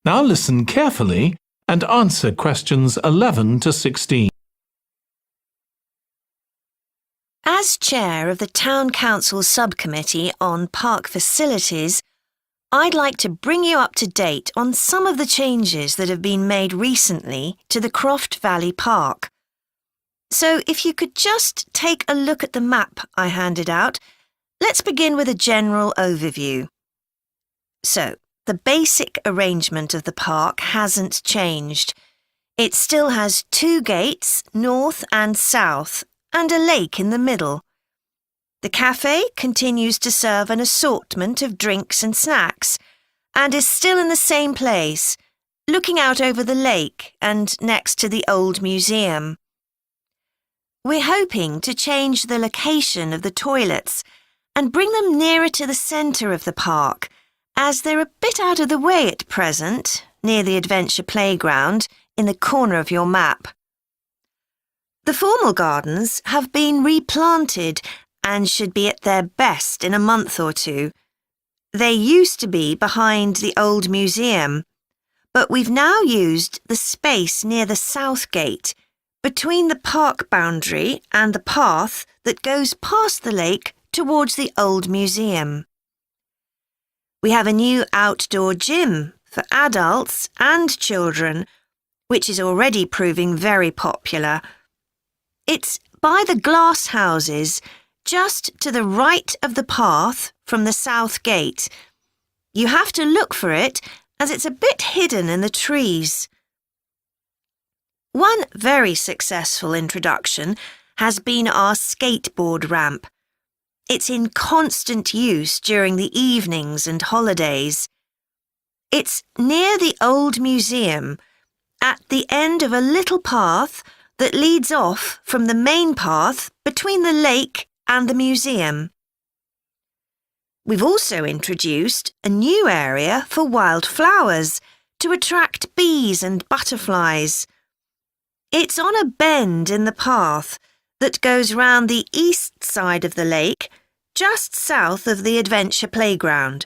Now listen carefully and answer questions 11 to 16. As chair of the Town Council Subcommittee on Park Facilities, I'd like to bring you up to date on some of the changes that have been made recently to the Croft Valley Park. So if you could just take a look at the map I handed out, let's begin with a general overview. So, the basic arrangement of the park hasn't changed. It still has 2 gates, north and south, and a lake in the middle. The cafe continues to serve an assortment of drinks and snacks, and is still in the same place, looking out over the lake and next to the old museum. We're hoping to change the location of the toilets and bring them nearer to the centre of the park, as they're a bit out of the way at present, near the adventure playground, in the corner of your map. The formal gardens have been replanted and should be at their best in a month or 2. They used to be behind the old museum, but we've now used the space near the south gate, between the park boundary and the path that goes past the lake towards the old museum. We have a new outdoor gym for adults and children, which is already proving very popular. It's by the glass houses, just to the right of the path from the south gate. You have to look for it, as it's a bit hidden in the trees. One very successful introduction has been our skateboard ramp. It's in constant use during the evenings and holidays. It's near the old museum, at the end of a little path that leads off from the main path between the lake and the museum. We've also introduced a new area for wildflowers to attract bees and butterflies. It's on a bend in the path that goes round the east side of the lake, just south of the adventure playground.